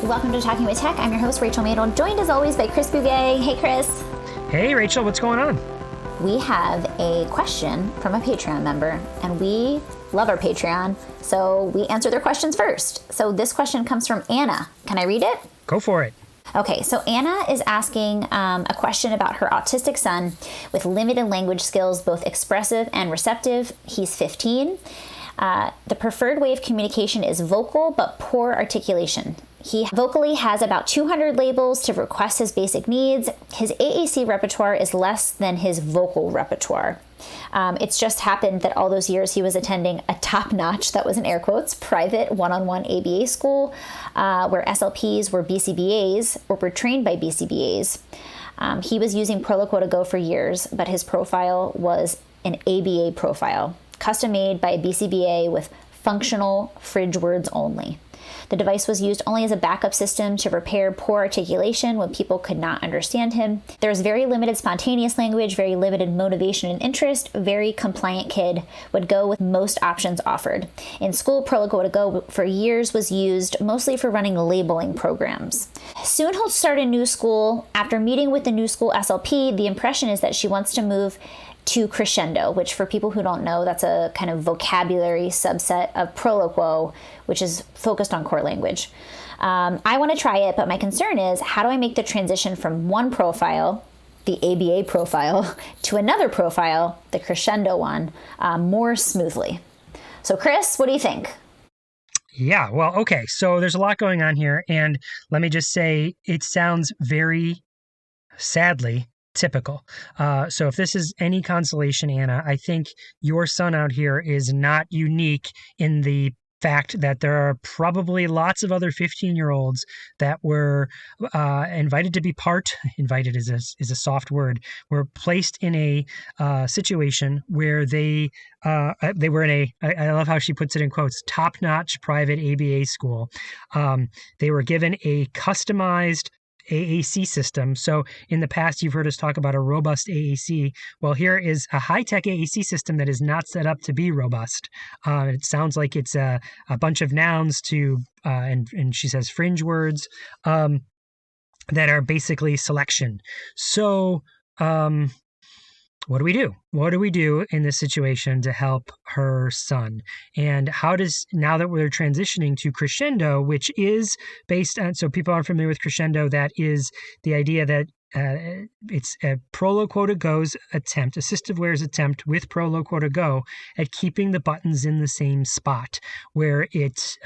Welcome to Talking with Tech. I'm your host, Rachel Madel, joined as always by Chris Bouguet. Hey, Chris. Hey, Rachel. What's going on? We have a question from a Patreon member, and we love our Patreon, so we answer their questions first. So this question comes from Anna. Can I read it? Go for it. Okay, so Anna is asking a question about her autistic son with limited language skills, both expressive and receptive. He's 15. The preferred way of communication is vocal, but poor articulation. He vocally has about 200 labels to request his basic needs. His AAC repertoire is less than his vocal repertoire. It's just happened that all those years he was attending a top-notch, that was in air quotes, private one-on-one ABA school, where SLPs were BCBAs or were trained by BCBAs. He was using Proloquo to Go for years, but his profile was an ABA profile, custom made by a BCBA with functional fridge words only. The device was used only as a backup system to repair poor articulation when people could not understand him. There's very limited spontaneous language, very limited motivation and interest. Very compliant kid, would go with most options offered. In school, Proloquo to Go for years was used mostly for running labeling programs. Soon he'll start a new school. After meeting with the new school SLP, the impression is that she wants to move to Crescendo, which for people who don't know, that's a kind of vocabulary subset of Proloquo, which is focused on core language. I want to try it, but my concern is, how do I make the transition from one profile, the ABA profile, to another profile, the Crescendo one, more smoothly? So Chris, what do you think? Yeah, well, okay. So there's a lot going on here. And let me just say, it sounds very, sadly, typical. So if this is any consolation, Anna, I think your son out here is not unique in the fact that there are probably lots of other 15-year-olds that were invited to be invited is a soft word, were placed in a situation where they were in I love how she puts it in quotes, top-notch private ABA school. They were given a customized AAC system. So in the past, you've heard us talk about a robust AAC. Well, here is a high-tech AAC system that is not set up to be robust. It sounds like it's a bunch of nouns to, and she says fringe words that are basically selection. So what do we do? What do we do in this situation to help her son? And how does, now that we're transitioning to Crescendo, which is based on, so people aren't familiar with Crescendo, that is the idea that it's a Proloquo to Go's attempt, assistive wear's attempt with Proloquo to Go at keeping the buttons in the same spot, where it's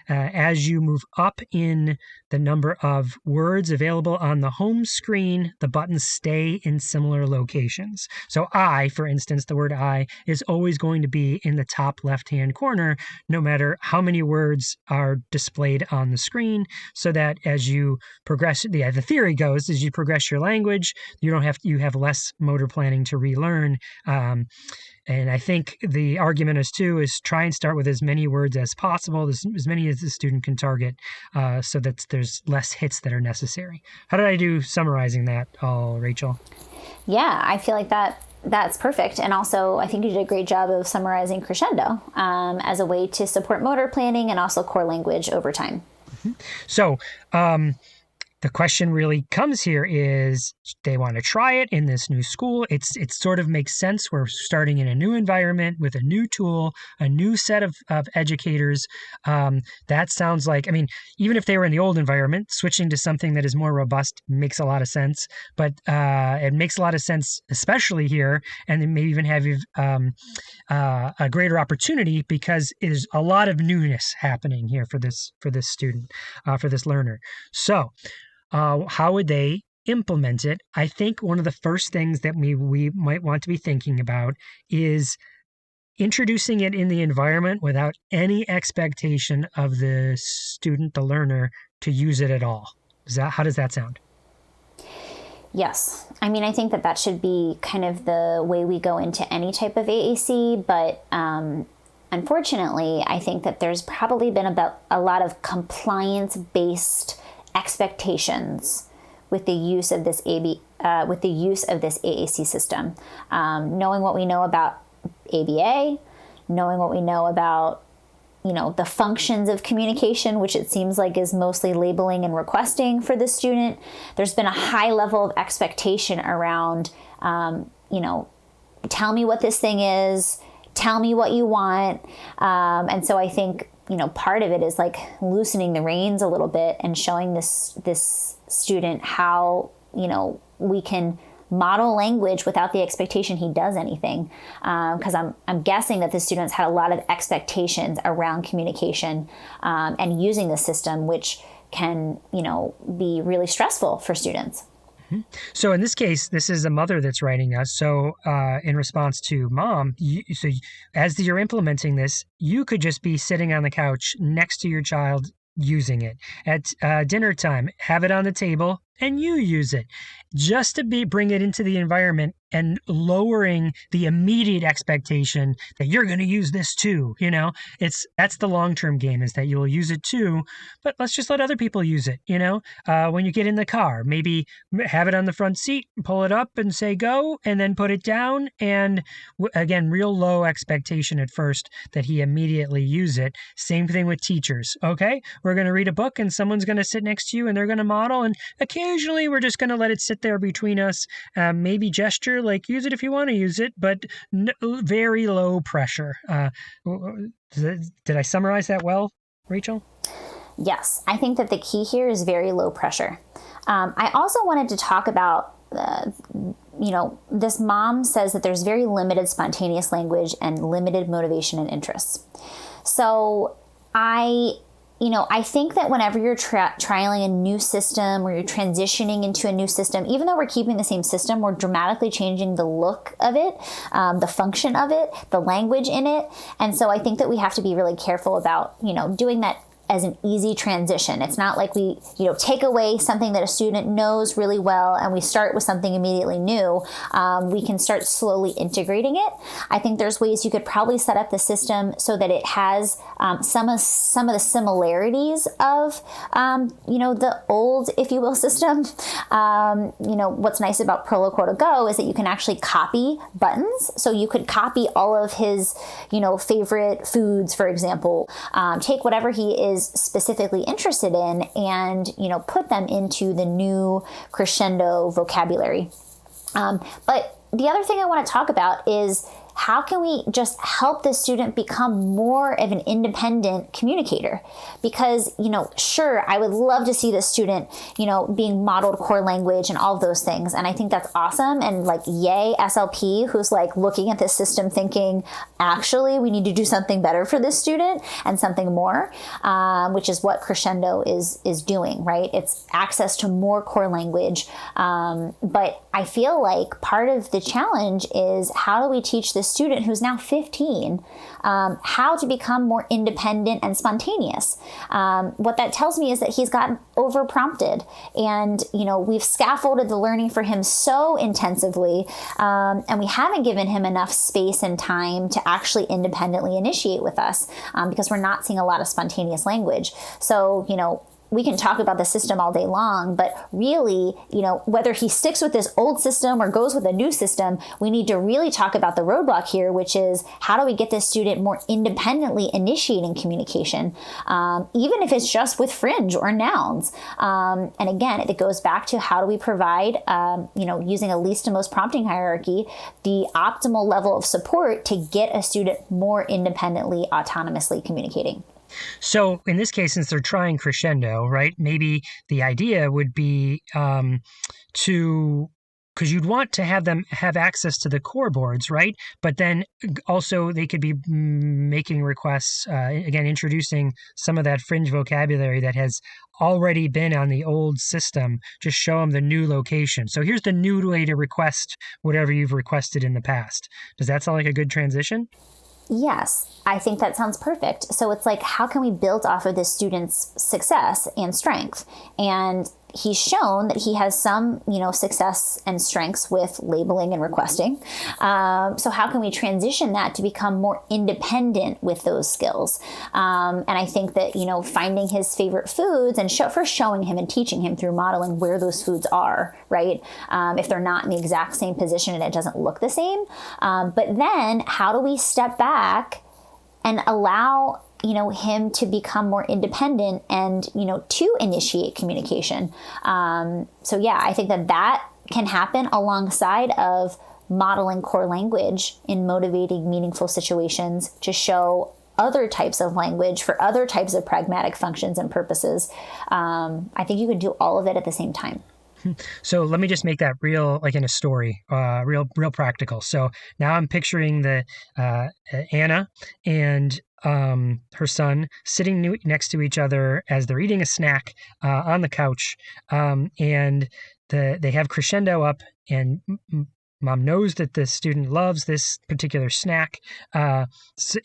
as you move up in the number of words available on the home screen, the buttons stay in similar locations. So I, for instance, the word I is always going to be in the top left-hand corner, no matter how many words are displayed on the screen, so that as you progress, the theory goes, as you progress your language, you have less motor planning to relearn. And I think the argument is try and start with as many words as possible, as many as the student can target, so that there's less hits that are necessary. How did I do summarizing that all, Rachel? Yeah, I feel like that's perfect. And also, I think you did a great job of summarizing Crescendo as a way to support motor planning and also core language over time. Mm-hmm. So, the question really comes here is they want to try it in this new school. It sort of makes sense. We're starting in a new environment with a new tool, a new set of educators. That sounds like, I mean, even if they were in the old environment, switching to something that is more robust makes a lot of sense. But it makes a lot of sense, especially here, and then maybe even have a greater opportunity because there's a lot of newness happening here for this student, for this learner. So, how would they implement it? I think one of the first things that we might want to be thinking about is introducing it in the environment without any expectation of the student, the learner, to use it at all. How does that sound? Yes. I mean, I think that should be kind of the way we go into any type of AAC, but unfortunately, I think that there's probably been about a lot of compliance-based expectations with the use of this AAC system. Knowing what we know about ABA, knowing what we know about the functions of communication, which it seems like is mostly labeling and requesting for the student. There's been a high level of expectation around, tell me what this thing is, tell me what you want. And so I think, part of it is like loosening the reins a little bit and showing this student how, we can model language without the expectation he does anything. Because I'm guessing that the students had a lot of expectations around communication and using the system, which can, be really stressful for students. So in this case, this is a mother that's writing us. So in response to mom, as you're implementing this, you could just be sitting on the couch next to your child using it. At dinner time, have it on the table and you use it, just to bring it into the environment and lowering the immediate expectation that you're going to use this too. That's the long-term game, is that you'll use it too, but let's just let other people use it. When you get in the car, maybe have it on the front seat, pull it up and say go, and then put it down. And again, real low expectation at first that he immediately use it. Same thing with teachers. Okay, we're going to read a book and someone's going to sit next to you and they're going to model, and occasionally we're just going to let it sit there between us, maybe gesture, like use it if you want to use it, but very low pressure. Did I summarize that well, Rachel? Yes, I think that the key here is very low pressure. I also wanted to talk about, this mom says that there's very limited spontaneous language and limited motivation and interests. So I think that whenever you're trialing a new system or you're transitioning into a new system, even though we're keeping the same system, we're dramatically changing the look of it, the function of it, the language in it. And so I think that we have to be really careful about, doing that as an easy transition. It's not like we, take away something that a student knows really well and we start with something immediately new. We can start slowly integrating it. I think there's ways you could probably set up the system so that it has some of the similarities of, the old, if you will, system. What's nice about Prolo Quota Go is that you can actually copy buttons. So you could copy all of his, favorite foods, for example, take whatever he is specifically interested in and, put them into the new crescendo vocabulary. But the other thing I want to talk about is how can we just help the student become more of an independent communicator? Because, sure, I would love to see the student, being modeled core language and all of those things. And I think that's awesome. And like, yay, SLP, who's like looking at this system thinking, actually, we need to do something better for this student and something more, which is what Crescendo is doing, right? It's access to more core language. But I feel like part of the challenge is, how do we teach the student who's now 15 how to become more independent and spontaneous? What that tells me is that he's gotten over prompted, and we've scaffolded the learning for him so intensively, and we haven't given him enough space and time to actually independently initiate with us, because we're not seeing a lot of spontaneous language. So we can talk about the system all day long, but really, whether he sticks with this old system or goes with a new system, we need to really talk about the roadblock here, which is, how do we get this student more independently initiating communication, even if it's just with fringe or nouns. And again, it goes back to, how do we provide, using a least to most prompting hierarchy, the optimal level of support to get a student more independently, autonomously communicating. So in this case, since they're trying crescendo, right, maybe the idea would be because you'd want to have them have access to the core boards, right? But then also they could be making requests, again, introducing some of that fringe vocabulary that has already been on the old system. Just show them the new location. So here's the new way to request whatever you've requested in the past. Does that sound like a good transition? Yes, I think that sounds perfect. So it's like, how can we build off of this student's success and strength? And he's shown that he has some, success and strengths with labeling and requesting. So how can we transition that to become more independent with those skills? And I think that, finding his favorite foods and first showing him and teaching him through modeling where those foods are, right? If they're not in the exact same position and it doesn't look the same. But then how do we step back and allow him to become more independent and, to initiate communication. So yeah, I think that can happen alongside of modeling core language in motivating, meaningful situations to show other types of language for other types of pragmatic functions and purposes. I think you can do all of it at the same time. So let me just make that real, like in a story, real practical. So now I'm picturing the Anna and her son sitting next to each other as they're eating a snack on the couch, and they have crescendo up, and Mom knows that the student loves this particular snack and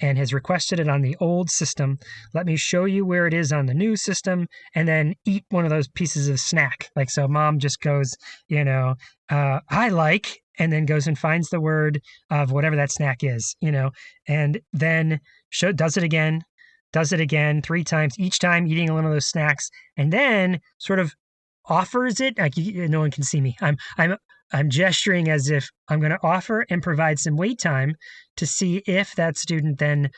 has requested it on the old system. Let me show you where it is on the new system, and then eat one of those pieces of snack. Like, so Mom just goes, I like, and then goes and finds the word of whatever that snack is, and then does it again 3 times, each time eating one of those snacks, and then sort of offers it. Like, no one can see me. I'm gesturing as if I'm going to offer and provide some wait time to see if that student then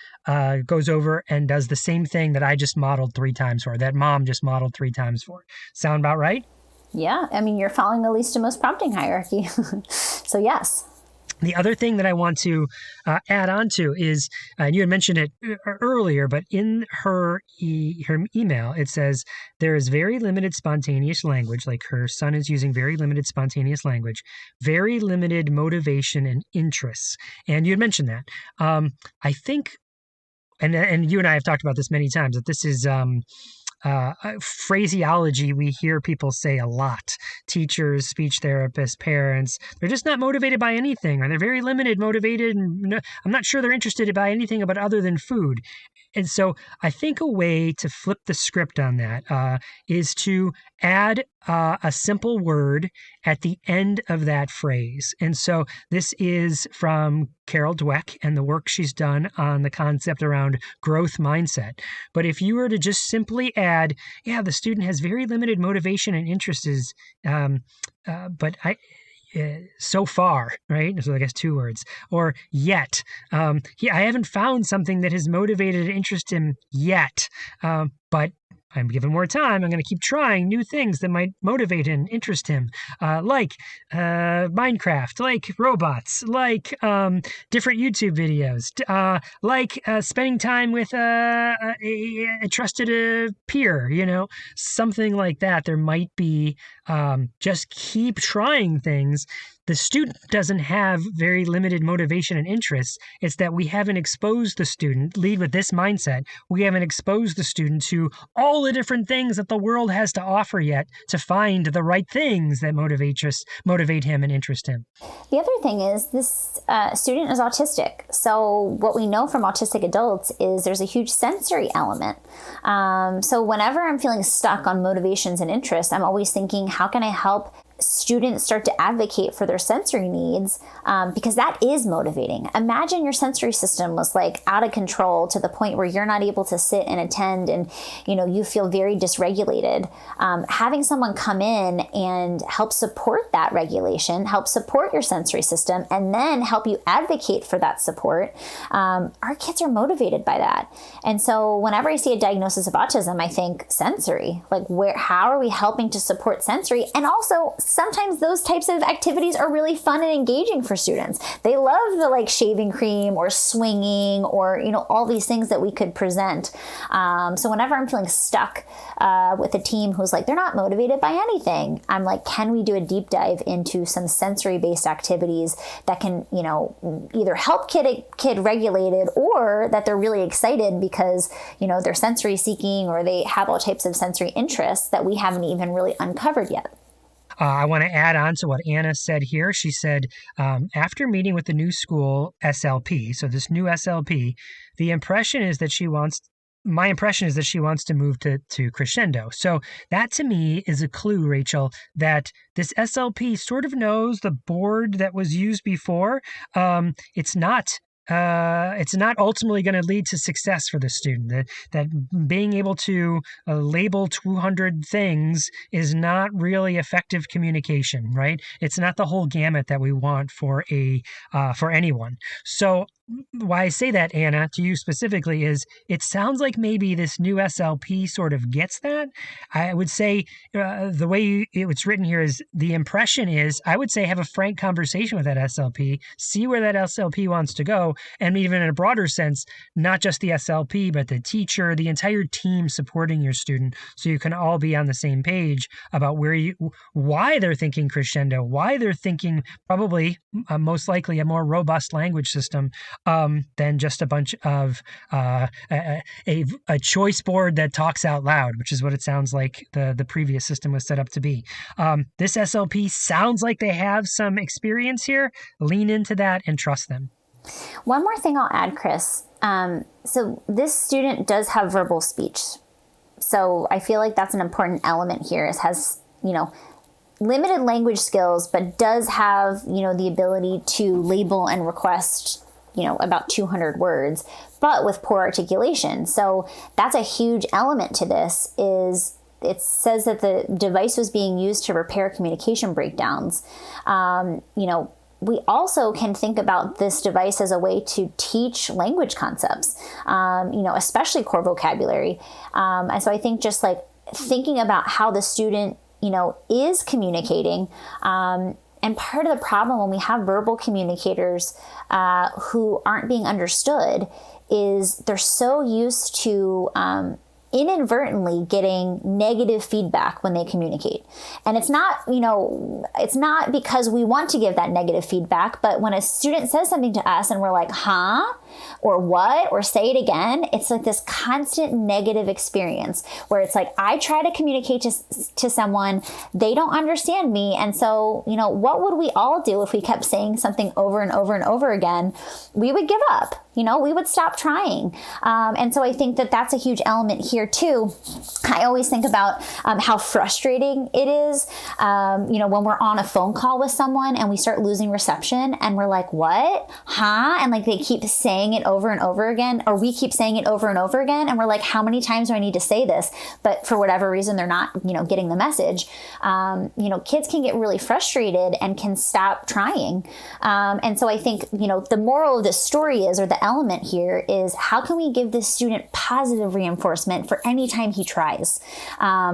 goes over and does the same thing that I just modeled 3 times for, that Mom just modeled 3 times for. Sound about right? Yeah. I mean, you're following the least to most prompting hierarchy. So yes. The other thing that I want to add on to is, and you had mentioned it earlier, but in her email, it says there is very limited spontaneous language, like her son is using very limited spontaneous language, very limited motivation and interests. And you had mentioned that. I think, and you and I have talked about this many times, that this is phraseology we hear people say a lot. Teachers, speech therapists, parents, they're just not motivated by anything, or they're very limited motivated. And I'm not sure they're interested by anything but other than food. And so I think a way to flip the script on that is to add a simple word at the end of that phrase. And so this is from Carol Dweck and the work she's done on the concept around growth mindset. But if you were to just simply add, the student has very limited motivation and interests, but so far, right? So I guess 2 words. Or yet. I haven't found something that has motivated and interested him yet, but I'm given more time. I'm going to keep trying new things that might motivate and interest him, like Minecraft, like robots, like different YouTube videos, like spending time with a trusted peer, something like that. There might be just keep trying things. The student doesn't have very limited motivation and interests. It's that we haven't exposed the student, lead with this mindset, we haven't exposed the student to all the different things that the world has to offer yet to find the right things that motivate him and interest him. The other thing is this student is autistic. So what we know from autistic adults is there's a huge sensory element. So whenever I'm feeling stuck on motivations and interests, I'm always thinking, how can I help students start to advocate for their sensory needs, because that is motivating. Imagine your sensory system was like out of control to the point where you're not able to sit and attend, and you feel very dysregulated. Having someone come in and help support that regulation, help support your sensory system, and then help you advocate for that support. Our kids are motivated by that. And so whenever I see a diagnosis of autism, I think sensory, like how are we helping to support sensory? And also sometimes those types of activities are really fun and engaging for students. They love the shaving cream or swinging or, all these things that we could present. So whenever I'm feeling stuck with a team who's like, they're not motivated by anything, I'm like, can we do a deep dive into some sensory-based activities that can, either help kid regulate it, or that they're really excited because, they're sensory seeking or they have all types of sensory interests that we haven't even really uncovered yet. I want to add on to what Anna said here. She said, after meeting with the new school SLP, so this new SLP, my impression is that she wants to move to crescendo. So that to me is a clue, Rachel, that this SLP sort of knows the board that was used before. It's not it's not ultimately going to lead to success for the student. That being able to label 200 things is not really effective communication, right? It's not the whole gamut that we want for anyone. So why I say that, Anna, to you specifically, is it sounds like maybe this new SLP sort of gets that. I would say the way it's written here is the impression is, I would say, have a frank conversation with that SLP, see where that SLP wants to go, and even in a broader sense, not just the SLP, but the teacher, the entire team supporting your student, so you can all be on the same page about why they're thinking crescendo, why they're thinking probably most likely a more robust language system than just a bunch of a choice board that talks out loud, which is what it sounds like the previous system was set up to be. This SLP sounds like they have some experience here. Lean into that and trust them. One more thing I'll add, Chris. So this student does have verbal speech. So I feel like that's an important element here. It has, limited language skills, but does have, the ability to label and request, about 200 words, but with poor articulation. So that's a huge element to this. It says that the device was being used to repair communication breakdowns. We also can think about this device as a way to teach language concepts, especially core vocabulary. And so I think just like thinking about how the student, is communicating, and part of the problem when we have verbal communicators who aren't being understood is they're so used to inadvertently getting negative feedback when they communicate. And it's not, it's not because we want to give that negative feedback, but when a student says something to us and we're like, huh? Or what? Or say it again, it's like this constant negative experience where it's like, I try to communicate to someone, they don't understand me. And so, what would we all do if we kept saying something over and over and over again? We would give up. We would stop trying. And so I think that that's a huge element here too. I always think about how frustrating it is, when we're on a phone call with someone and we start losing reception and we're like, what? Huh? And like they keep saying it over and over again, or we keep saying it over and over again. And we're like, how many times do I need to say this? But for whatever reason, they're not, getting the message. Kids can get really frustrated and can stop trying. And so I think, the moral of this story is, or the element here is, how can we give this student positive reinforcement for any time he tries?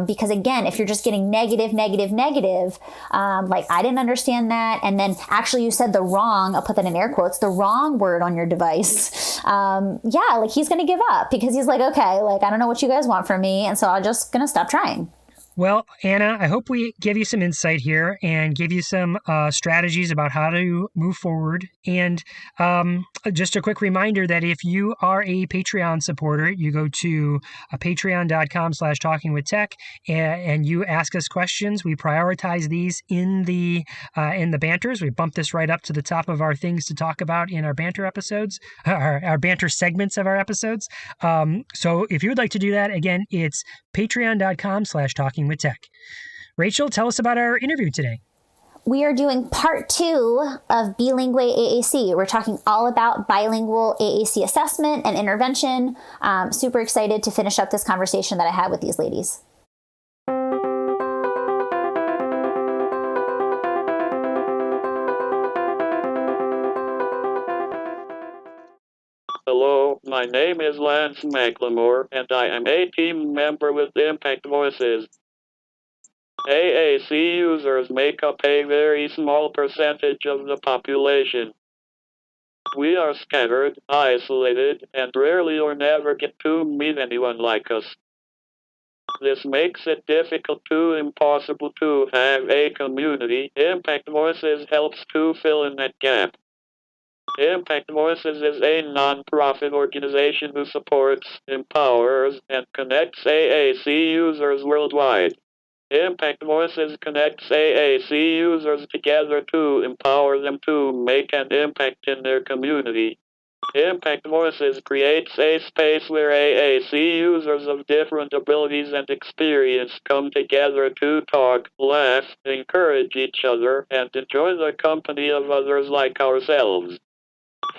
Because again, if you're just getting negative, like I didn't understand that, and then actually you said the wrong, I'll put that in air quotes, the wrong word on your device, like he's going to give up because he's like, okay, like I don't know what you guys want from me, and so I'm just going to stop trying. Well, Anna, I hope we give you some insight here and give you some strategies about how to move forward. And just a quick reminder that if you are a Patreon supporter, you go to patreon.com/talkingwithtech and you ask us questions. We prioritize these in the banters. We bump this right up to the top of our things to talk about in our banter episodes, our banter segments of our episodes. So if you would like to do that, again, it's patreon.com/talkingwithtech. Rachel, tell us about our interview today. We are doing part 2 of Bilingual AAC. We're talking all about bilingual AAC assessment and intervention. Super excited to finish up this conversation that I had with these ladies. Hello, my name is Lance McLemore, and I am a team member with Impact Voices. AAC users make up a very small percentage of the population. We are scattered, isolated, and rarely or never get to meet anyone like us. This makes it difficult to impossible to have a community. Impact Voices helps to fill in that gap. Impact Voices is a non-profit organization who supports, empowers, and connects AAC users worldwide. Impact Voices connects AAC users together to empower them to make an impact in their community. Impact Voices creates a space where AAC users of different abilities and experience come together to talk, laugh, encourage each other, and enjoy the company of others like ourselves.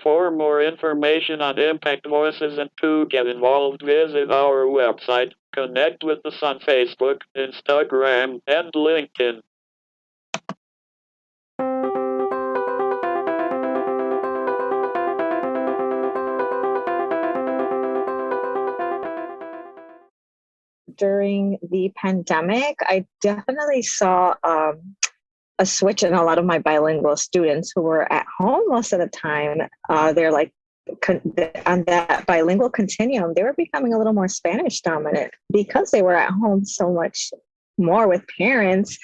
For more information on impact voices and to get involved, visit our website, connect with us on Facebook, Instagram, and LinkedIn. During the pandemic, I definitely saw a switch in a lot of my bilingual students who were at home most of the time. They're like on that bilingual continuum, they were becoming a little more Spanish dominant because they were at home so much more with parents.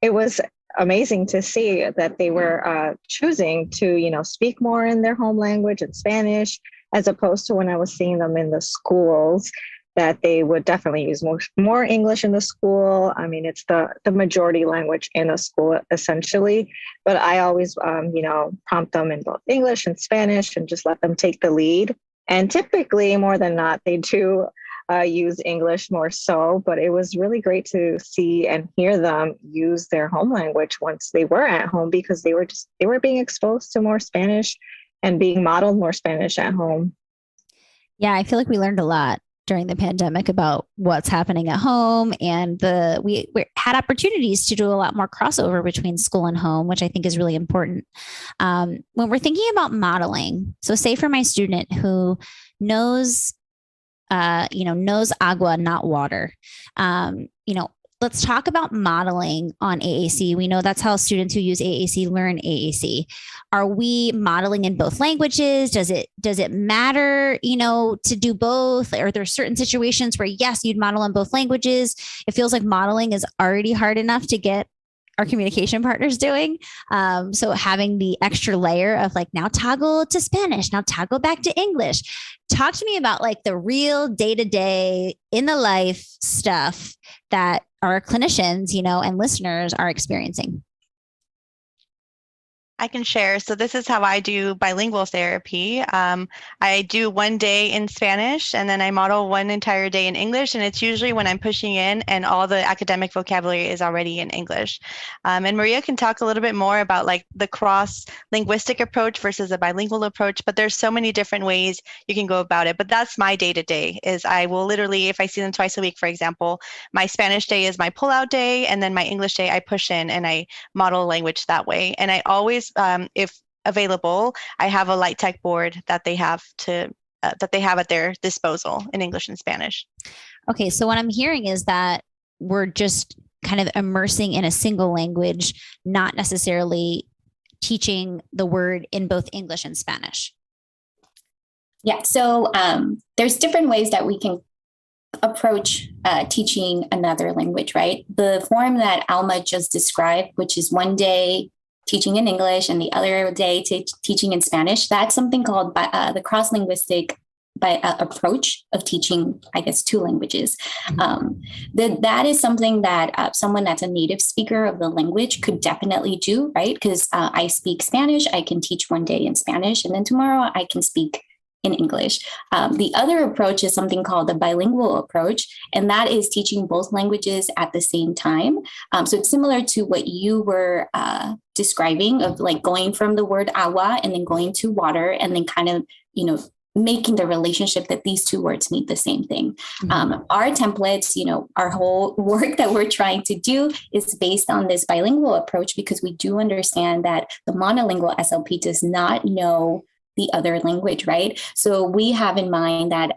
It was amazing to see that they were choosing to, speak more in their home language in Spanish, as opposed to when I was seeing them in the schools, that they would definitely use more English in the school. I mean, it's the majority language in a school, essentially. But I always, prompt them in both English and Spanish and just let them take the lead. And typically, more than not, they do use English more so. But it was really great to see and hear them use their home language once they were at home, because they were being exposed to more Spanish and being modeled more Spanish at home. Yeah, I feel like we learned a lot during the pandemic about what's happening at home, and we had opportunities to do a lot more crossover between school and home, which I think is really important. When we're thinking about modeling, so say for my student who knows agua, not water, let's talk about modeling on AAC. We know that's how students who use AAC learn AAC. Are we modeling in both languages? Does it matter, to do both? Are there certain situations where, yes, you'd model in both languages? It feels like modeling is already hard enough to get our communication partners doing. So having the extra layer of like, now toggle to Spanish, now toggle back to English. Talk to me about like the real day-to-day in the life stuff that our clinicians, and listeners are experiencing. I can share. So this is how I do bilingual therapy. I do one day in Spanish, and then I model one entire day in English. And it's usually when I'm pushing in and all the academic vocabulary is already in English. And Maria can talk a little bit more about like the cross-linguistic approach versus a bilingual approach. But there's so many different ways you can go about it. But that's my day-to-day is I will literally, if I see them twice a week, for example, my Spanish day is my pull-out day. And then my English day, I push in and I model language that way. And I always, if available, I have a light tech board that they have at their disposal in English and Spanish. Okay, so what I'm hearing is that we're just kind of immersing in a single language, not necessarily teaching the word in both English and Spanish. Yeah, so there's different ways that we can approach teaching another language, right? The form that Alma just described, which is one day teaching in English and the other day teaching in Spanish, that's something called the cross-linguistic approach of teaching, I guess, two languages. That is something that someone that's a native speaker of the language could definitely do, right? Because I speak Spanish, I can teach one day in Spanish, and then tomorrow I can speak in English. The other approach is something called the bilingual approach, and that is teaching both languages at the same time. So it's similar to what you were describing of like going from the word agua and then going to water and then kind of, making the relationship that these two words mean the same thing. Our templates, our whole work that we're trying to do is based on this bilingual approach because we do understand that the monolingual SLP does not know the other language, right? So we have in mind that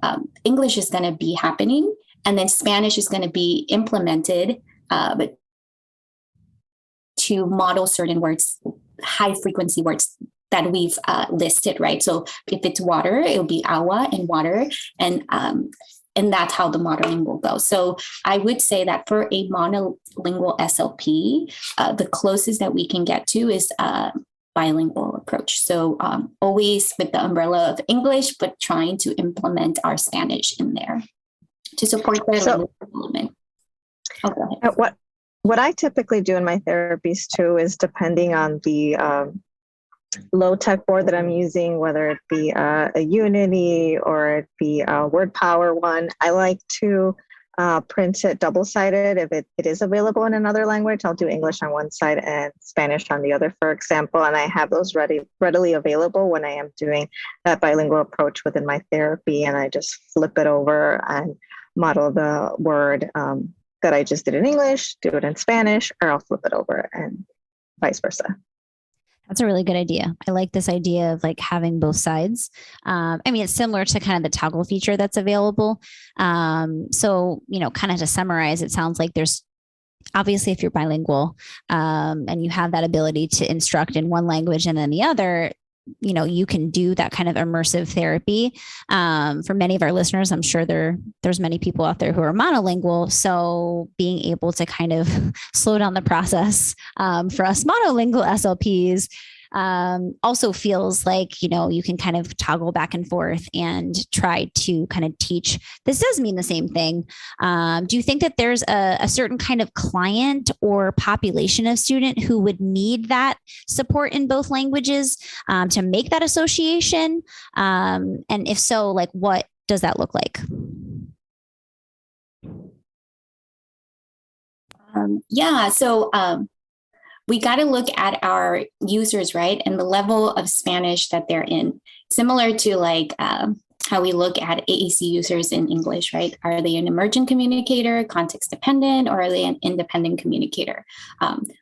English is going to be happening and then Spanish is going to be implemented but to model certain words, high frequency words that we've listed, right? So if it's water, it'll be agua and water, and that's how the modeling will go. So I would say that for a monolingual SLP, the closest that we can get to is bilingual approach. So always with the umbrella of English, but trying to implement our Spanish in there to support their language development. What I typically do in my therapies too is depending on the low tech board that I'm using, whether it be a Unity or it be a word power one, I like to print it double-sided. If it is available in another language, I'll do English on one side and Spanish on the other, for example. And I have those readily available when I am doing that bilingual approach within my therapy. And I just flip it over and model the word that I just did in English, do it in Spanish, or I'll flip it over and vice versa. That's a really good idea. I like this idea of like having both sides. I mean, it's similar to kind of the toggle feature that's available. So, kind of to summarize, it sounds like there's obviously if you're bilingual and you have that ability to instruct in one language and then the other, you can do that kind of immersive therapy. For many of our listeners, I'm sure there's many people out there who are monolingual. So being able to kind of slow down the process for us monolingual SLPs also feels like, you can kind of toggle back and forth and try to kind of teach. This does mean the same thing. Do you think that there's a certain kind of client or population of student who would need that support in both languages to make that association? And if so, like, what does that look like? So we got to look at our users, right? And the level of Spanish that they're in, similar to like how we look at AAC users in English, right? Are they an emergent communicator, context dependent, or are they an independent communicator?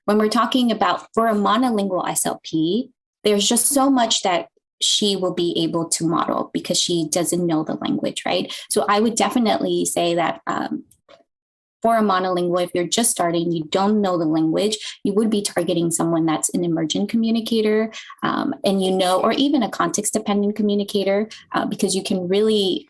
When we're talking about for a monolingual SLP, there's just so much that she will be able to model because she doesn't know the language, right? So I would definitely say that for a monolingual, if you're just starting, you don't know the language, you would be targeting someone that's an emergent communicator, and or even a context-dependent communicator, because you can really.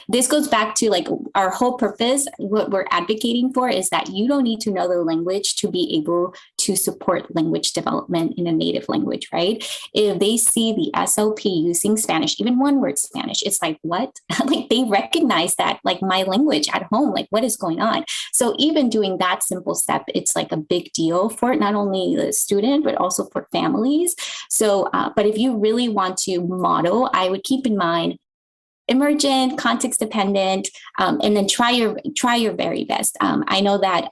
This goes back to like our whole purpose. What we're advocating for is that you don't need to know the language to be able to support language development in a native language, right? If they see the SLP using Spanish, even one word Spanish, it's like, what? Like they recognize that like my language at home, like what is going on? So even doing that simple step, it's like a big deal for not only the student, but also for families. So, but if you really want to model, I would keep in mind emergent, context dependent, and then try your very best. I know that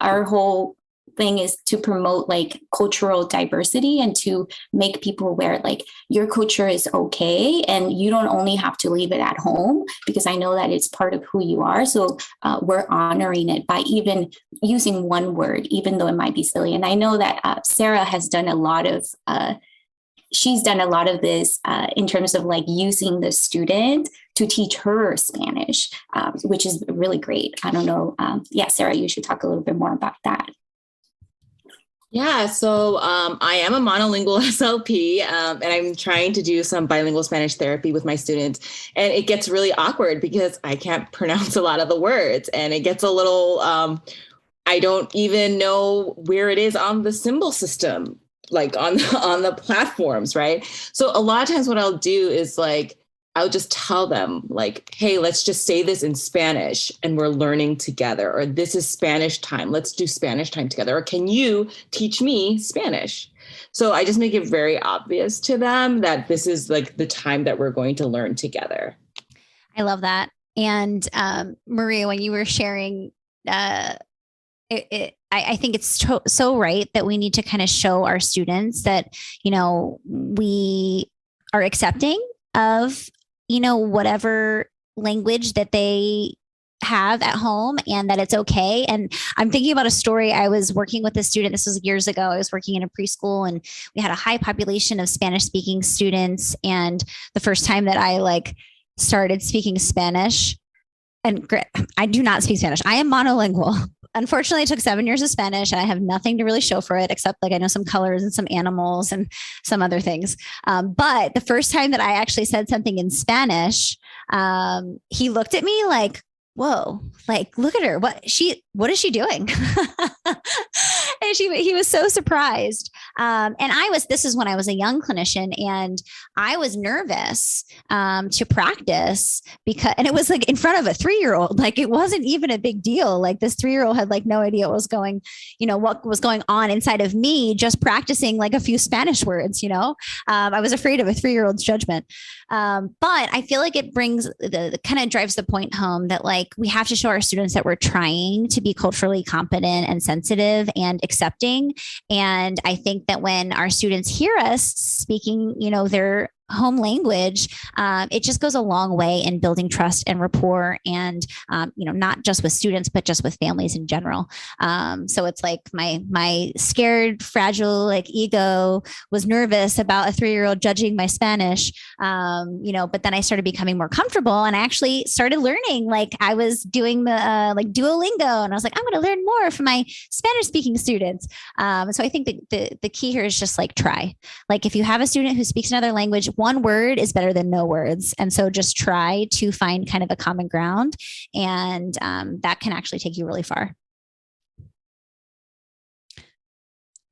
our whole thing is to promote like cultural diversity and to make people aware like your culture is okay and you don't only have to leave it at home, because I know that it's part of who you are. So we're honoring it by even using one word, even though it might be silly. And I know that Sarah has done a lot of she's done a lot of this in terms of like using the student to teach her Spanish, which is really great. I don't know. Sarah, you should talk a little bit more about that. Yeah, so I am a monolingual SLP, and I'm trying to do some bilingual Spanish therapy with my students. And it gets really awkward because I can't pronounce a lot of the words, and it gets a little, I don't even know where it is on the symbol system, like on the platforms, right? So a lot of times what I'll do is like, I'll just tell them like, hey, let's just say this in Spanish and we're learning together, or this is Spanish time. Let's do Spanish time together. Or can you teach me Spanish? So I just make it very obvious to them that this is like the time that we're going to learn together. I love that. And Maria, when you were sharing, I think it's so right that we need to kind of show our students that, we are accepting of, whatever language that they have at home and that it's okay. And I'm thinking about a story. I was working with a student. This was years ago. I was working in a preschool and we had a high population of Spanish speaking students. And the first time that I started speaking Spanish, and I do not speak Spanish. I am monolingual. Unfortunately, I took 7 years of Spanish and I have nothing to really show for it, except I know some colors and some animals and some other things. But the first time that I actually said something in Spanish, he looked at me like, whoa, look at her. What is she doing? And he was so surprised. And this is when I was a young clinician, and I was nervous to practice and it was like in front of a 3-year-old. Like, it wasn't even a big deal. Like, this 3-year-old had like no idea what was going on inside of me, just practicing like a few Spanish words, I was afraid of a 3-year-old's judgment. But I feel like it brings the kind of drives the point home that like we have to show our students that we're trying to be culturally competent and sensitive and accepting. And I think that when our students hear us speaking, their home language, it just goes a long way in building trust and rapport, and not just with students, but just with families in general. So it's like my scared, fragile like ego was nervous about a 3-year-old judging my Spanish, but then I started becoming more comfortable, and I actually started learning. Like, I was doing the like Duolingo, and I was like, I'm going to learn more from my Spanish speaking students. So I think the key here is just like try. Like, if you have a student who speaks another language, one word is better than no words. And so just try to find kind of a common ground, and that can actually take you really far.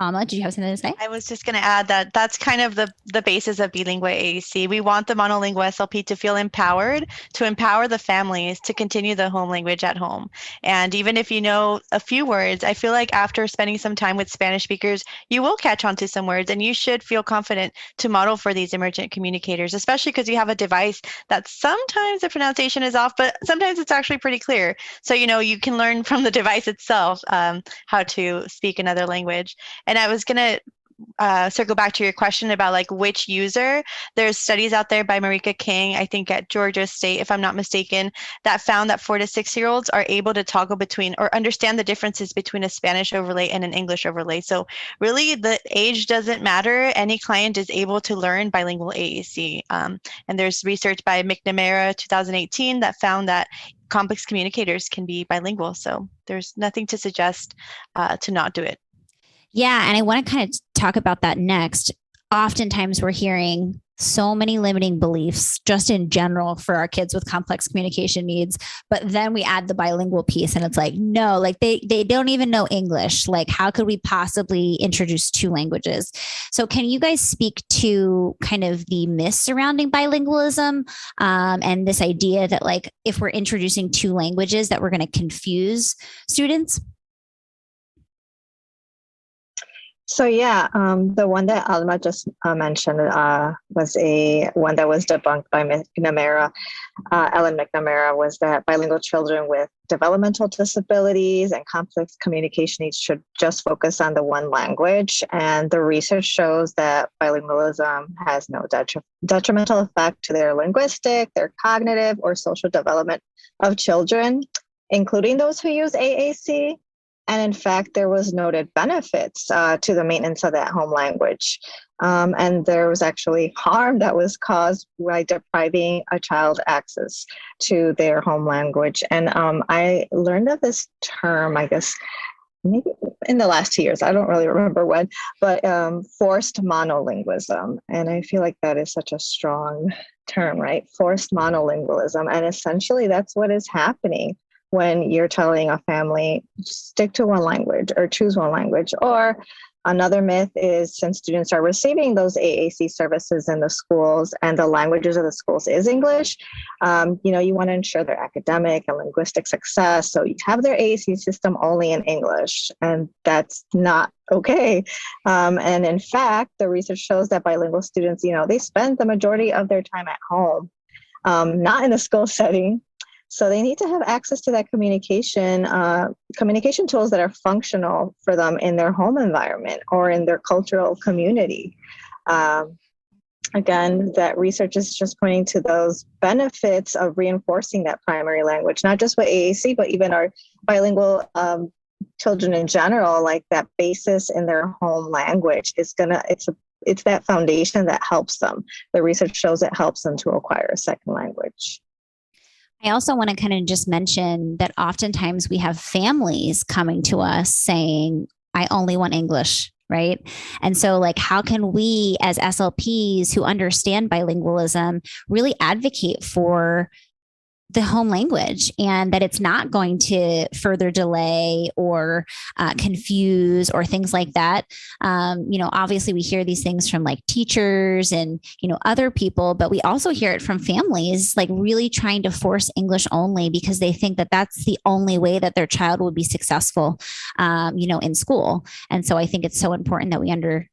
Alma, did you have something to say? I was just going to add that that's kind of the basis of Bilingual AAC. We want the monolingual SLP to feel empowered, to empower the families to continue the home language at home. And even if you know a few words, I feel like after spending some time with Spanish speakers, you will catch on to some words, and you should feel confident to model for these emergent communicators, especially because you have a device that sometimes the pronunciation is off, but sometimes it's actually pretty clear. So, you can learn from the device itself how to speak another language. And I was going to circle back to your question about like which user. There's studies out there by Marika King, I think at Georgia State, if I'm not mistaken, that found that 4 to 6-year-olds are able to toggle between or understand the differences between a Spanish overlay and an English overlay. So really the age doesn't matter. Any client is able to learn bilingual AAC. And there's research by McNamara 2018 that found that complex communicators can be bilingual. So there's nothing to suggest to not do it. Yeah. And I want to kind of talk about that next. Oftentimes we're hearing so many limiting beliefs just in general for our kids with complex communication needs. But then we add the bilingual piece, and it's like, no, like they don't even know English. Like, how could we possibly introduce 2 languages? So can you guys speak to kind of the myths surrounding bilingualism, and this idea that like, if we're introducing 2 languages, that we're going to confuse students? So yeah, the one that Alma just mentioned was one that was debunked by McNamara. Ellen McNamara, was that bilingual children with developmental disabilities and complex communication needs should just focus on the one language. And the research shows that bilingualism has no detrimental effect to their linguistic, their cognitive, or social development of children, including those who use AAC. And in fact, there was noted benefits to the maintenance of that home language. And there was actually harm that was caused by depriving a child access to their home language. And I learned of this term, I guess, maybe in the last 2 years, I don't really remember when, but forced monolingualism. And I feel like that is such a strong term, right? Forced monolingualism. And essentially that's what is happening when you're telling a family, stick to one language or choose one language. Or another myth is, since students are receiving those AAC services in the schools and the languages of the schools is English, you want to ensure their academic and linguistic success. So you have their AAC system only in English, and that's not okay. And in fact, the research shows that bilingual students, they spend the majority of their time at home, not in the school setting. So they need to have access to that communication tools that are functional for them in their home environment or in their cultural community. Again, that research is just pointing to those benefits of reinforcing that primary language, not just with AAC, but even our bilingual children in general. Like, that basis in their home language is it's that foundation that helps them. The research shows it helps them to acquire a second language. I also want to kind of just mention that oftentimes we have families coming to us saying, I only want English, right? And so like, how can we as SLPs who understand bilingualism really advocate for the home language, and that it's not going to further delay or confuse or things like that. Obviously we hear these things from like teachers and, other people, but we also hear it from families, like really trying to force English only because they think that that's the only way that their child will be successful, in school. And so I think it's so important that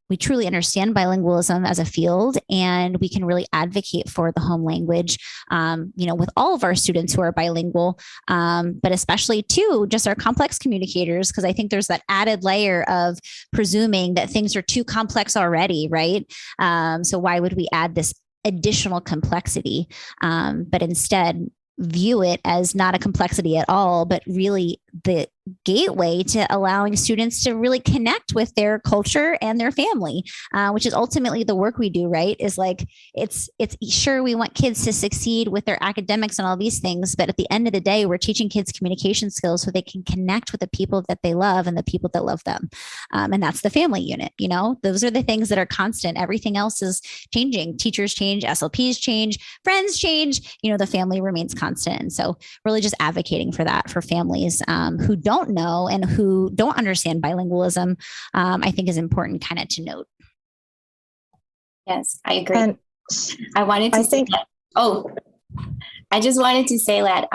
we truly understand bilingualism as a field, and we can really advocate for the home language, with all of our students who are bilingual, but especially too, just our complex communicators, because I think there's that added layer of presuming that things are too complex already, right? So why would we add this additional complexity? But instead view it as not a complexity at all, but really the gateway to allowing students to really connect with their culture and their family, which is ultimately the work we do, right? Is like, it's sure we want kids to succeed with their academics and all these things, but at the end of the day, we're teaching kids communication skills so they can connect with the people that they love and the people that love them. And that's the family unit, those are the things that are constant. Everything else is changing. Teachers change, SLPs change, friends change, the family remains constant. And so really just advocating for that for families who don't know and who don't understand bilingualism, I think is important kind of to note. Yes, I agree. And I just wanted to say that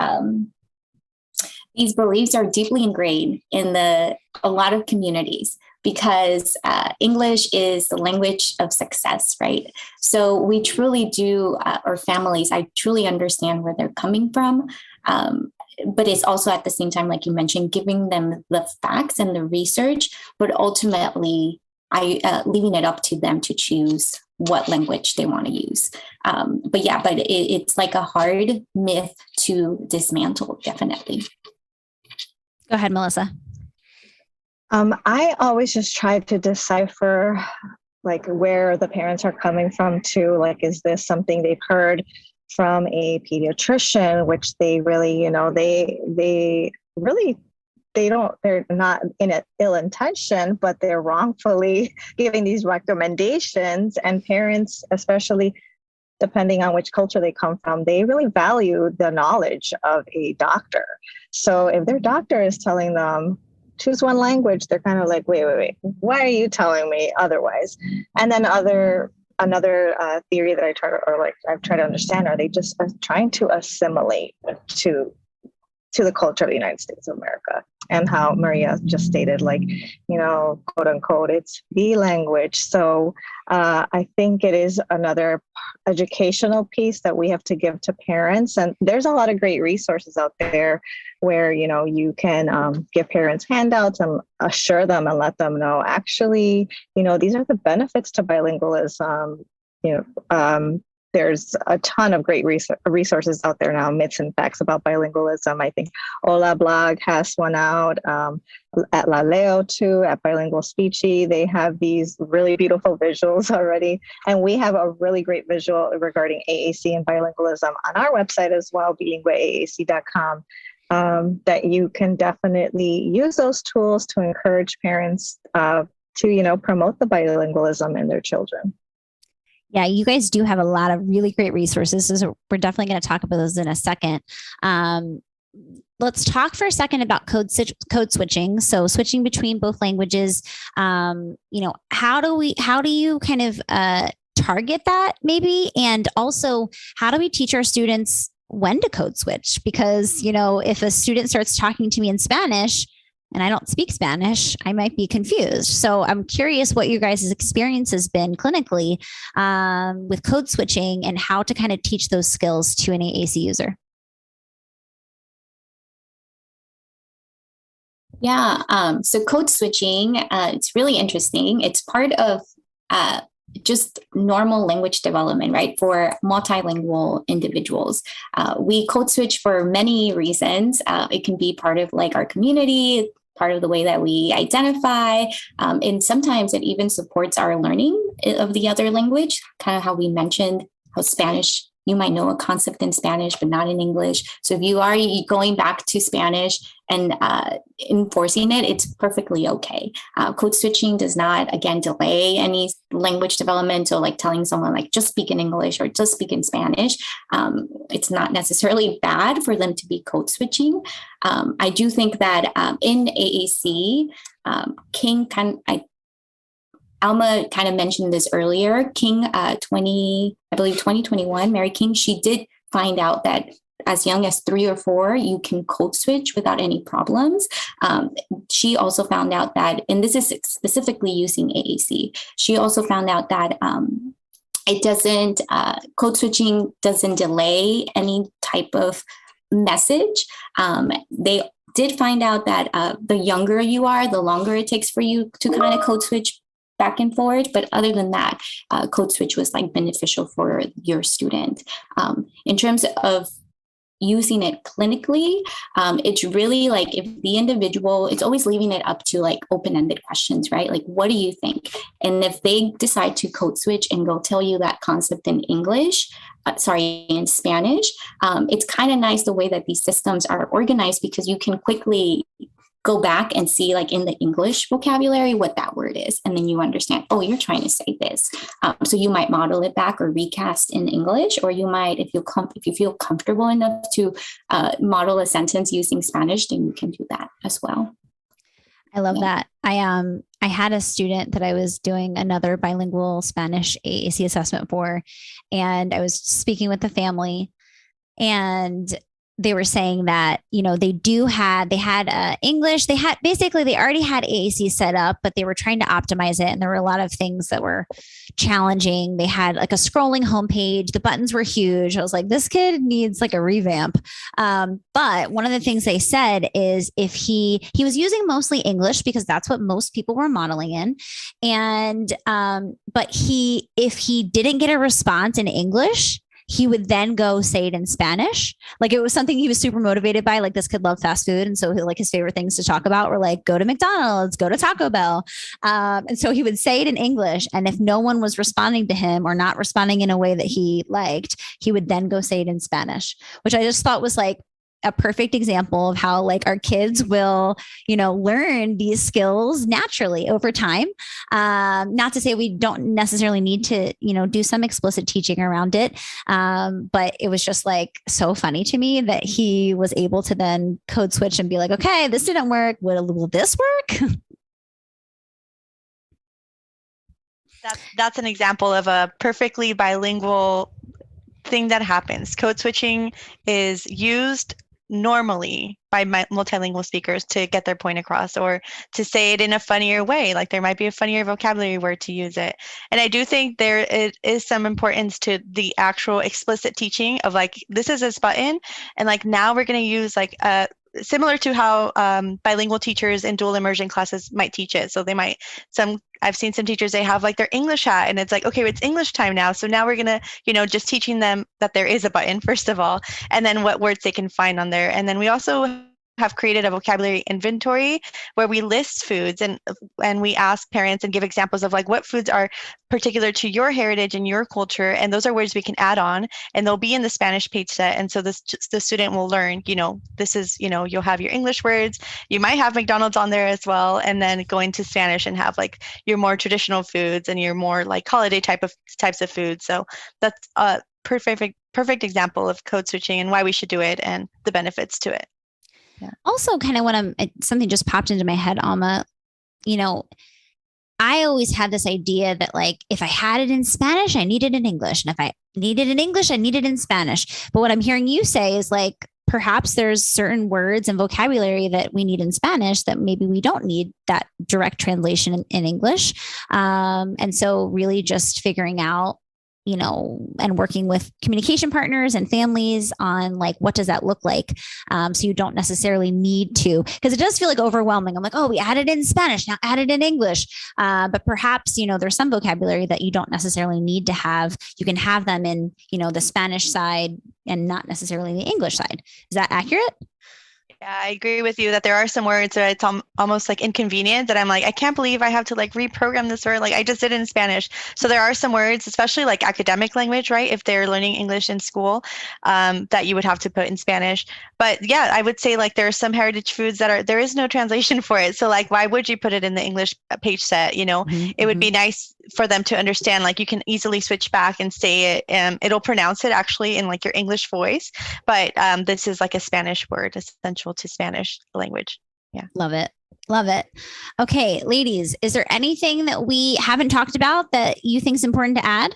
these beliefs are deeply ingrained in a lot of communities because English is the language of success, right? So we truly do, or families, I truly understand where they're coming from. But it's also at the same time, like you mentioned, giving them the facts and the research, but ultimately leaving it up to them to choose what language they want to use. But it's like a hard myth to dismantle, definitely. Go ahead, Melissa. I always just try to decipher like where the parents are coming from too. Like, is this something they've heard from a pediatrician, which they really, they're not in an ill intention, but they're wrongfully giving these recommendations. And parents, especially depending on which culture they come from, they really value the knowledge of a doctor. So if their doctor is telling them, choose one language, they're kind of like, wait, why are you telling me otherwise? And then another theory that I've tried to understand, are they just trying to assimilate to the culture of the United States of America? And how Maria just stated, quote unquote, it's the language. So I think it is another educational piece that we have to give to parents. And there's a lot of great resources out there where, you can give parents handouts and assure them and let them know, actually, these are the benefits to bilingualism. There's a ton of great resources out there now, myths and facts about bilingualism. I think Hola Blog has one out, at La Leo too, at Bilingual Speechy. They have these really beautiful visuals already. And we have a really great visual regarding AAC and bilingualism on our website as well, bilingueaac.com, that you can definitely use those tools to encourage parents to, promote the bilingualism in their children. Yeah, you guys do have a lot of really great resources. So we're definitely going to talk about those in a second. Let's talk for a second about code switching. So switching between both languages. How do you kind of target that maybe? And also, how do we teach our students when to code switch? Because, if a student starts talking to me in Spanish, and I don't speak Spanish, I might be confused. So I'm curious what your guys' experience has been clinically with code switching and how to kind of teach those skills to an AAC user. Yeah, so code switching, it's really interesting. It's part of just normal language development, right? For multilingual individuals. We code switch for many reasons. It can be part of like our community, part of the way that we identify. And sometimes it even supports our learning of the other language, kind of how we mentioned how Spanish you might know a concept in Spanish, but not in English. So if you are going back to Spanish and enforcing it, it's perfectly okay. Code switching does not, again, delay any language development. So like telling someone like just speak in English or just speak in Spanish, it's not necessarily bad for them to be code switching. I do think that in AAC, Alma kind of mentioned this earlier. 2021, Mary King, she did find out that as young as 3 or 4, you can code switch without any problems. She also found out that, and this is specifically using AAC, she also found out that it doesn't, code switching doesn't delay any type of message. They did find out that the younger you are, the longer it takes for you to kind of code switch back and forth. But other than that, code switch was like beneficial for your student. In terms of using it clinically, it's really like if the individual, it's always leaving it up to like open-ended questions, right? Like, what do you think? And if they decide to code switch and go tell you that concept in English, in Spanish, it's kind of nice the way that these systems are organized, because you can quickly go back and see like in the English vocabulary what that word is. And then you understand, oh, you're trying to say this. So you might model it back or recast in English, or you might, if you feel comfortable enough to model a sentence using Spanish, then you can do that as well. I love that. I had a student that I was doing another bilingual Spanish AAC assessment for, and I was speaking with the family, and they were saying that, they had English, they already had AAC set up, but they were trying to optimize it. And there were a lot of things that were challenging. They had like a scrolling homepage. The buttons were huge. I was like, this kid needs like a revamp. But one of the things they said is if he was using mostly English because that's what most people were modeling in. And, but if he didn't get a response in English, he would then go say it in Spanish. Like it was something he was super motivated by. Like this kid loved fast food. And so like his favorite things to talk about were like, go to McDonald's, go to Taco Bell. And so he would say it in English. And if no one was responding to him or not responding in a way that he liked, he would then go say it in Spanish, which I just thought was like a perfect example of how like our kids will, learn these skills naturally over time. Not to say we don't necessarily need to, do some explicit teaching around it. But it was just like so funny to me that he was able to then code switch and be like, okay, this didn't work. Will this work? That's an example of a perfectly bilingual thing that happens. Code switching is used normally by multilingual speakers to get their point across, or to say it in a funnier way. Like there might be a funnier vocabulary word to use it. And I do think there is some importance to the actual explicit teaching of like, this is this button. And like, now we're going to use like similar to how bilingual teachers in dual immersion classes might teach it. So I've seen some teachers, they have like their English hat and it's like, okay, it's English time now. So now we're going to, just teaching them that there is a button, first of all, and then what words they can find on there. And then we also have created a vocabulary inventory where we list foods and we ask parents and give examples of like what foods are particular to your heritage and your culture. And those are words we can add on, and they'll be in the Spanish page set. And so the student will learn, this is, you'll have your English words. You might have McDonald's on there as well. And then go into Spanish and have like your more traditional foods and your more like holiday types of foods. So that's a perfect example of code switching and why we should do it and the benefits to it. Yeah. Also, kind of something just popped into my head, Alma. I always had this idea that like, if I had it in Spanish, I need it in English. And if I need it in English, I need it in Spanish. But what I'm hearing you say is like, perhaps there's certain words and vocabulary that we need in Spanish that maybe we don't need that direct translation in English. And so really just figuring out, and working with communication partners and families on like, what does that look like? So you don't necessarily need to, because it does feel like overwhelming. I'm like, oh, we added in Spanish, now add it in English. But perhaps, there's some vocabulary that you don't necessarily need to have. You can have them in, the Spanish side and not necessarily the English side. Is that accurate? Yeah, I agree with you that there are some words that it's almost like inconvenient that I'm like, I can't believe I have to like reprogram this word. Like I just did it in Spanish. So there are some words, especially like academic language, right? If they're learning English in school, that you would have to put in Spanish. But yeah, I would say like there are some heritage foods there is no translation for it. So like, why would you put it in the English page set? It would be nice for them to understand, like you can easily switch back and say it, and it'll pronounce it actually in like your English voice. But this is like a Spanish word, essential to Spanish language. Yeah. Love it. Love it. Okay, ladies, is there anything that we haven't talked about that you think is important to add?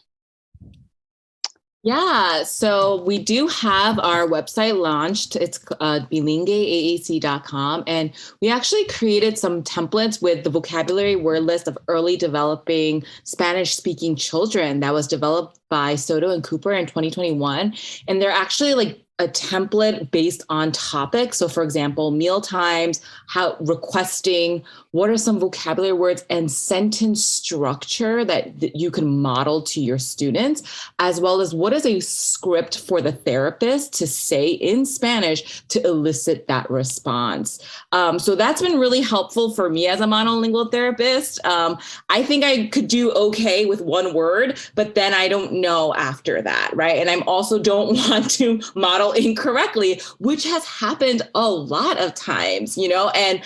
Yeah, so we do have our website launched. It's bilingueaac.com. And we actually created some templates with the vocabulary word list of early developing Spanish speaking children that was developed by Soto and Cooper in 2021. And they're actually like a template based on topics. So for example, meal times, how requesting, what are some vocabulary words and sentence structure that you can model to your students, as well as what is a script for the therapist to say in Spanish to elicit that response. So that's been really helpful for me as a monolingual therapist. I think I could do okay with one word, but then I don't know after that, right? And I also don't want to model incorrectly, which has happened a lot of times, and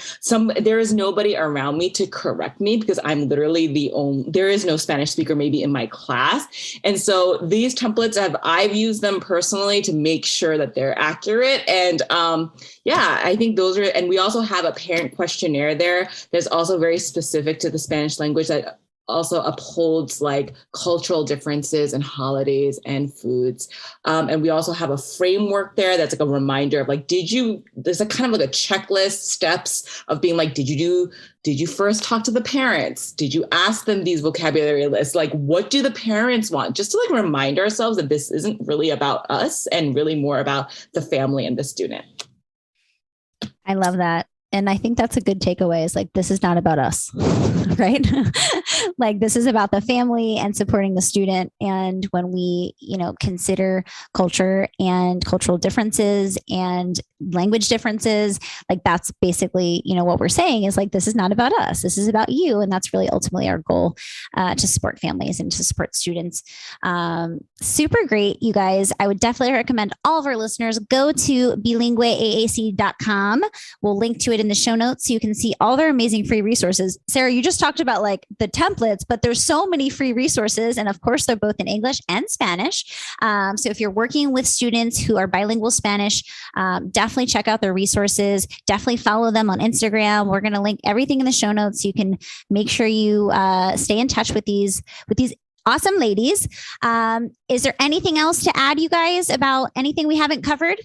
there is nobody around me to correct me because I'm literally there is no Spanish speaker maybe in my class. And so these templates I've used them personally to make sure that they're accurate. And I think those are, and we also have a parent questionnaire there. There's also very specific to the Spanish language that also upholds like cultural differences and holidays and foods. And we also have a framework there that's like a reminder of like, there's a kind of like a checklist steps of being like, did you first talk to the parents? Did you ask them these vocabulary lists? Like, what do the parents want? Just to like remind ourselves that this isn't really about us and really more about the family and the student. I love that. And I think that's a good takeaway is like, this is not about us, right? Like this is about the family and supporting the student. And when we, consider culture and cultural differences and language differences, like that's basically, what we're saying is like, this is not about us. This is about you. And that's really ultimately our goal, to support families and to support students. Super great, you guys. I would definitely recommend all of our listeners go to bilingueaac.com. We'll link to it in the show notes so you can see all their amazing free resources. Sarah, you just talked about like the templates, but there's so many free resources. And of course, they're both in English and Spanish. So if you're working with students who are bilingual Spanish, definitely check out their resources. Definitely follow them on Instagram. We're going to link everything in the show notes so you can make sure you stay in touch with these awesome ladies. Is there anything else to add, you guys, about anything we haven't covered?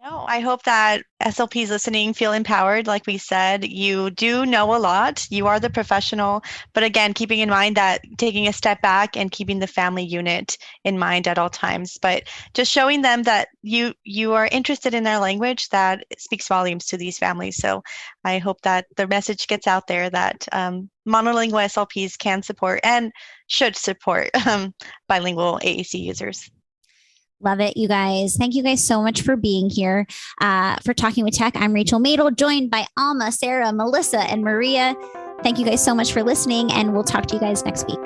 No, I hope that SLPs listening feel empowered. Like we said, you do know a lot. You are the professional. But again, keeping in mind that taking a step back and keeping the family unit in mind at all times. But just showing them that you are interested in their language, that speaks volumes to these families. So I hope that the message gets out there that monolingual SLPs can support and should support bilingual AAC users. Love it, you guys. Thank you guys so much for being here. For Talking with Tech, I'm Rachel Madel, joined by Alma, Sarah, Melissa, and Maria. Thank you guys so much for listening, and we'll talk to you guys next week.